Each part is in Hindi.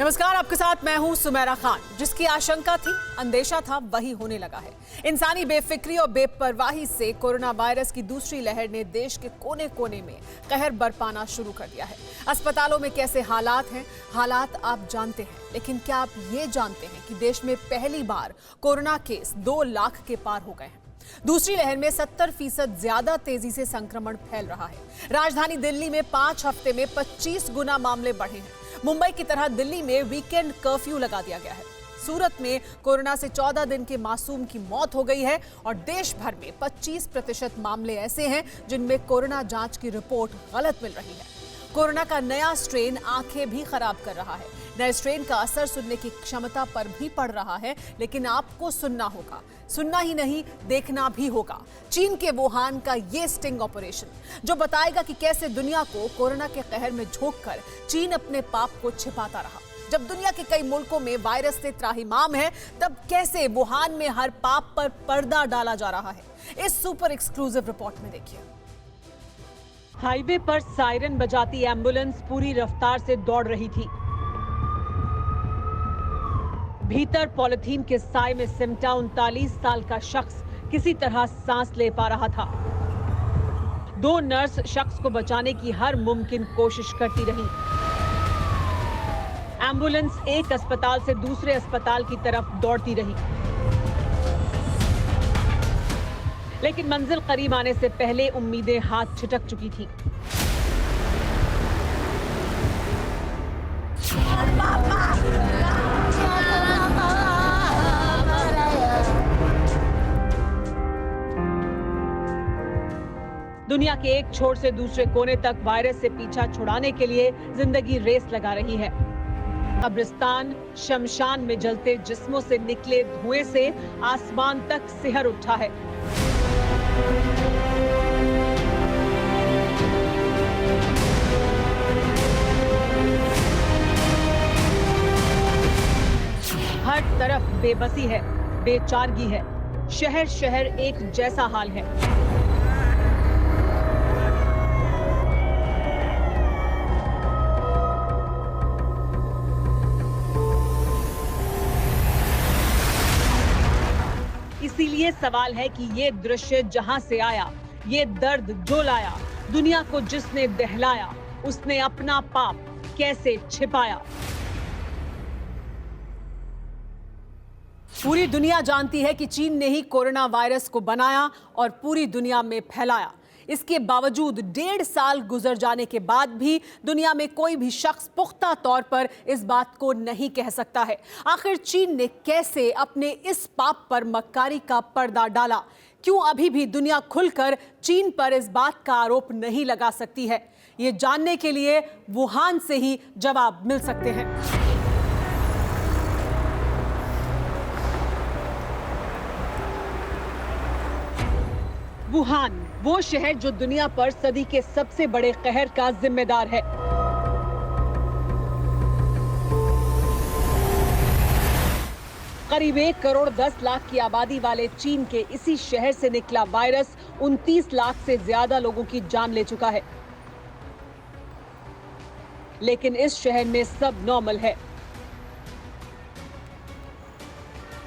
नमस्कार, आपके साथ मैं हूं सुमेरा खान। जिसकी आशंका थी, अंदेशा था, वही होने लगा है। इंसानी बेफिक्री और बेपरवाही से कोरोना वायरस की दूसरी लहर ने देश के कोने कोने में कहर बरपाना शुरू कर दिया है। अस्पतालों में कैसे हालात हैं, हालात आप जानते हैं, लेकिन क्या आप ये जानते हैं कि देश में पहली बार कोरोना केस 2 लाख के पार हो गए हैं। दूसरी लहर में 70% ज्यादा तेजी से संक्रमण फैल रहा है। राजधानी दिल्ली में 5 हफ्ते में 25 गुना मामले बढ़े हैं। मुंबई की तरह दिल्ली में वीकेंड कर्फ्यू लगा दिया गया है। सूरत में कोरोना से 14 दिन के मासूम की मौत हो गई है और देश भर में 25% मामले ऐसे हैं जिनमें कोरोना जांच की रिपोर्ट गलत मिल रही है। कोरोना का नया स्ट्रेन आंखें भी खराब कर रहा है। नए स्ट्रेन का असर सुनने की क्षमता पर भी पड़ रहा है, लेकिन आपको सुनना होगा। सुनना ही नहीं, देखना भी होगा। चीन के वुहान का ये स्टिंग ऑपरेशन जो बताएगा कि कैसे दुनिया को कोरोना के कहर में झोंककर चीन अपने पाप को छिपाता रहा। जब दुनिया के कई मुल्कों में वायरस से त्राहिमाम है, तब कैसे वुहान में हर पाप पर पर्दा डाला जा रहा है। इस सुपर एक्सक्लूसिव रिपोर्ट में देखिए। हाईवे पर सायरन बजाती एम्बुलेंस पूरी रफ्तार से दौड़ रही थी। भीतर पॉलिथीन के साए में सिमटा 39 साल का शख्स किसी तरह सांस ले पा रहा था। 2 नर्स शख्स को बचाने की हर मुमकिन कोशिश करती रही। एम्बुलेंस एक अस्पताल से दूसरे अस्पताल की तरफ दौड़ती रही, लेकिन मंजिल करीब आने से पहले उम्मीदें हाथ छिटक चुकी थी। दुनिया के एक छोर से दूसरे कोने तक वायरस से पीछा छुड़ाने के लिए जिंदगी रेस लगा रही है। कब्रिस्तान, शमशान में जलते जिस्मों से निकले धुएं से आसमान तक सिहर उठा है। हर तरफ बेबसी है, बेचारगी है। शहर शहर एक जैसा हाल है। इसीलिए सवाल है कि ये दृश्य जहां से आया, ये दर्द जो लाया, दुनिया को जिसने दहलाया, उसने अपना पाप कैसे छिपाया। पूरी दुनिया जानती है कि चीन ने ही कोरोना वायरस को बनाया और पूरी दुनिया में फैलाया। इसके बावजूद 1.5 साल गुजर जाने के बाद भी दुनिया में कोई भी शख्स पुख्ता तौर पर इस बात को नहीं कह सकता है। आखिर चीन ने कैसे अपने इस पाप पर मक्कारी का पर्दा डाला? क्यों अभी भी दुनिया खुलकर चीन पर इस बात का आरोप नहीं लगा सकती है? ये जानने के लिए वुहान से ही जवाब मिल सकते हैं। वुहान, वो शहर जो दुनिया पर सदी के सबसे बड़े कहर का जिम्मेदार है। करीब 1 करोड़ 10 लाख की आबादी वाले चीन के इसी शहर से निकला वायरस 29 लाख से ज्यादा लोगों की जान ले चुका है। लेकिन इस शहर में सब नॉर्मल है।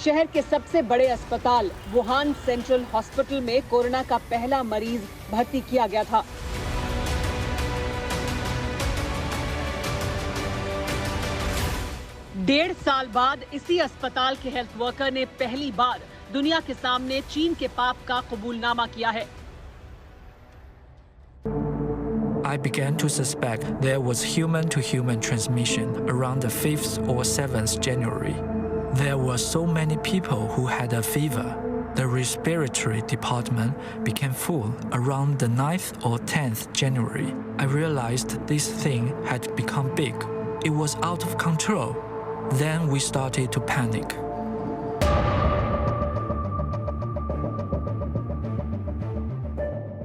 शहर के सबसे बड़े अस्पताल वुहान सेंट्रल हॉस्पिटल में कोरोना का पहला मरीज भर्ती किया गया था। डेढ़ साल बाद इसी अस्पताल के हेल्थ वर्कर ने पहली बार दुनिया के सामने चीन के पाप का कबूलनामा किया है। I began to suspect there was human-to-human transmission around the 5th or 7th January. There were so many people who had a fever. The respiratory department became full around the 9th or 10th January. I realized this thing had become big. It was out of control. Then we started to panic.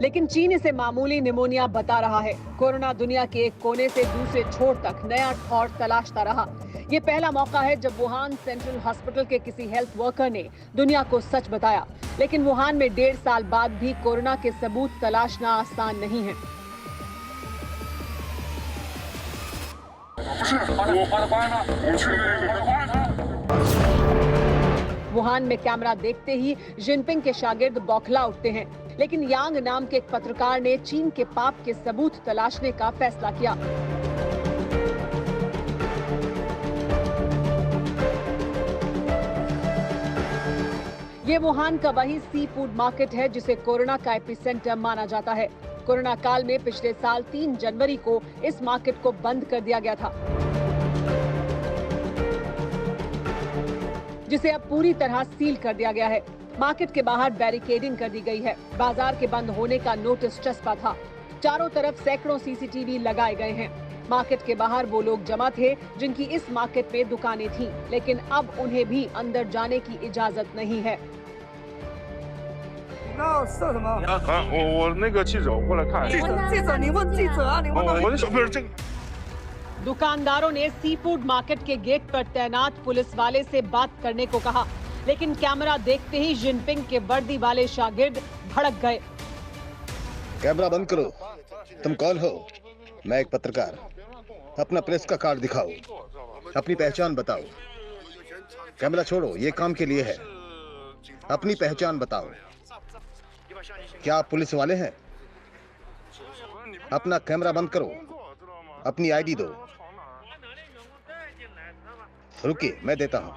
लेकिन चीन इसे मामूली निमोनिया बता रहा है। कोरोना दुनिया के एक कोने से दूसरे छोर तक नया ठौर तलाशता रहा। ये पहला मौका है जब वुहान सेंट्रल हॉस्पिटल के किसी हेल्थ वर्कर ने दुनिया को सच बताया। लेकिन वुहान में 1.5 साल बाद भी कोरोना के सबूत तलाशना आसान नहीं है। 不是，我花了保安卡，我去那个保安卡。 वुहान में कैमरा देखते ही जिनपिंग के शागिर्द बौखला उठते हैं, लेकिन यांग नाम के एक पत्रकार ने चीन के पाप के सबूत तलाशने का फैसला किया। ये वुहान का वही सी फूड मार्केट है जिसे कोरोना का एपिसेंटर माना जाता है। कोरोना काल में पिछले साल 3 जनवरी को इस मार्केट को बंद कर दिया गया था, जिसे अब पूरी तरह सील कर दिया गया है। मार्केट के बाहर बैरिकेडिंग कर दी गई है। बाजार के बंद होने का नोटिस चस्पा था। चारों तरफ सैकड़ों सीसीटीवी लगाए गए हैं। मार्केट के बाहर वो लोग जमा थे जिनकी इस मार्केट में दुकानें थीं, लेकिन अब उन्हें भी अंदर जाने की इजाजत नहीं है। 我那个记者，我过来看。记者，你问记者啊，你问到我的小不是这个。 दुकानदारों ने सी फूड मार्केट के गेट पर तैनात पुलिस वाले से बात करने को कहा, लेकिन कैमरा देखते ही जिनपिंग के वर्दी वाले शागिर्द भड़क गए। कैमरा बंद करो। तुम कौन हो? मैं एक पत्रकार। अपना प्रेस का कार्ड दिखाओ, अपनी पहचान बताओ। कैमरा छोड़ो, ये काम के लिए है। अपनी पहचान बताओ। क्या आप पुलिस वाले हैं? अपना कैमरा बंद करो, अपनी आईडी दो। रुकिए, मैं देता हूं।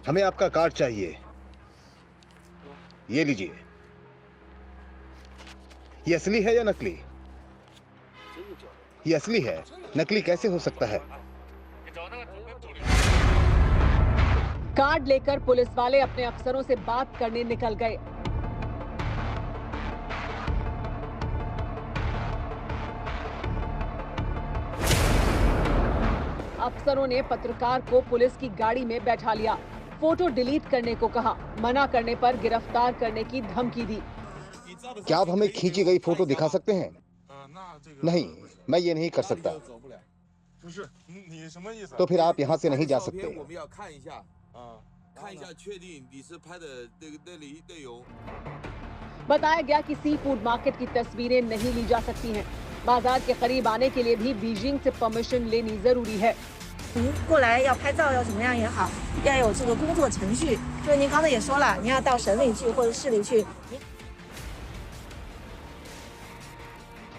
हमें आपका कार्ड चाहिए। ये लीजिए। ये असली है या नकली? ये असली है, नकली कैसे हो सकता है? कार्ड लेकर पुलिस वाले अपने अफसरों से बात करने निकल गए। अफसरों ने पत्रकार को पुलिस की गाड़ी में बैठा लिया, फोटो डिलीट करने को कहा, मना करने पर गिरफ्तार करने की धमकी दी। क्या आप हमें खींची गई फोटो दिखा सकते हैं? नहीं, मैं ये नहीं कर सकता। तो फिर आप यहाँ से नहीं जा सकते। बताया गया कि सी फूड मार्केट की तस्वीरें नहीं ली जा सकती हैं। बाजार के करीब आने के लिए भी बीजिंग से परमिशन लेनी जरूरी है। 您过来要拍照要怎么样也好，要有这个工作程序。所以您刚才也说了，您要到省里去或者市里去。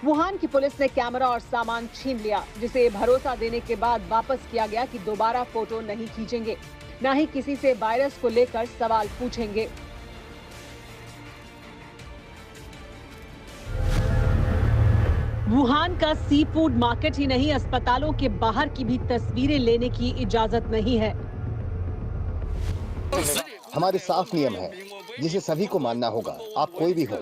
वुहान की पुलिस ने कैमरा और सामान छीन लिया, जिसे भरोसा देने के बाद वापस किया गया कि दोबारा फोटो नहीं खींचेंगे, न ही किसी से वायरस को लेकर सवाल पूछेंगे। वुहान का सी फूड मार्केट ही नहीं, अस्पतालों के बाहर की भी तस्वीरें लेने की इजाजत नहीं है। हमारे साफ नियम है, जिसे सभी को मानना होगा, आप कोई भी हो।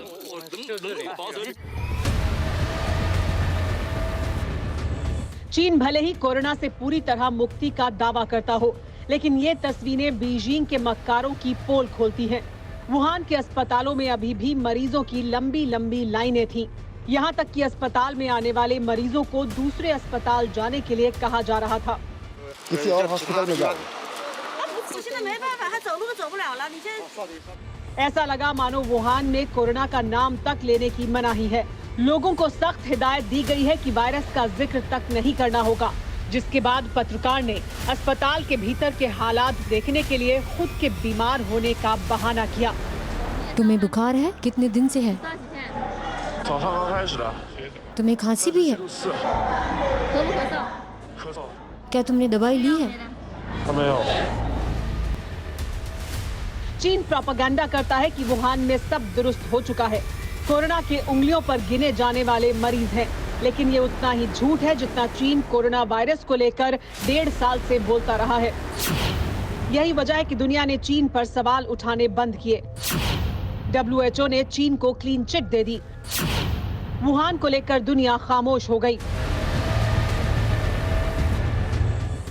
चीन भले ही कोरोना से पूरी तरह मुक्ति का दावा करता हो, लेकिन ये तस्वीरें बीजिंग के मक्कारों की पोल खोलती हैं। वुहान के अस्पतालों में अभी भी मरीजों की लंबी लंबी लाइनें थीं। यहाँ तक कि अस्पताल में आने वाले मरीजों को दूसरे अस्पताल जाने के लिए कहा जा रहा था। किसी और हॉस्पिटल में जाओ। ऐसा लगा मानो वुहान में कोरोना का नाम तक लेने की मनाही है। लोगों को सख्त हिदायत दी गई है कि वायरस का जिक्र तक नहीं करना होगा, जिसके बाद पत्रकार ने अस्पताल के भीतर के हालात देखने के लिए खुद के बीमार होने का बहाना किया। तुम्हें बुखार है? कितने दिन से है? 早上刚开始的。 तुम्हें खांसी भी है? 咳嗽。 क्या तुमने दवाई ली है? 还没有。 चीन प्रोपेगेंडा करता है कि वुहान में सब दुरुस्त हो चुका है। कोरोना के उंगलियों पर गिने जाने वाले मरीज हैं, लेकिन ये उतना ही झूठ है जितना चीन कोरोना वायरस को लेकर 1.5 साल से बोलता रहा है। यही वजह है कि दुनिया ने चीन पर सवाल उठाने बंद किए। WHO ने चीन को क्लीन चिट दे दी। वुहान को लेकर दुनिया खामोश हो गई।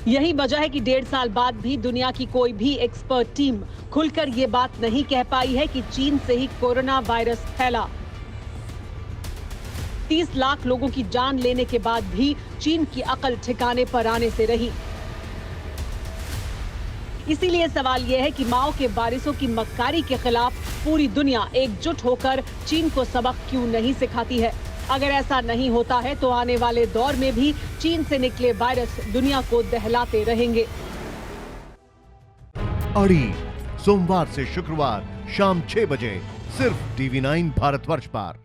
यही वजह है कि 1.5 साल बाद भी दुनिया की कोई भी एक्सपर्ट टीम खुलकर ये बात नहीं कह पाई है कि चीन से ही कोरोना वायरस फैला। 30 लाख लोगों की जान लेने के बाद भी चीन की अकल ठिकाने पर आने से रही। इसीलिए सवाल यह है कि माओ के वारिसों की मक्कारी के खिलाफ पूरी दुनिया एकजुट होकर चीन को सबक क्यों नहीं सिखाती है। अगर ऐसा नहीं होता है तो आने वाले दौर में भी चीन से निकले वायरस दुनिया को दहलाते रहेंगे। अड़ी सोमवार से शुक्रवार शाम 6 बजे सिर्फ TV9 भारतवर्ष पर।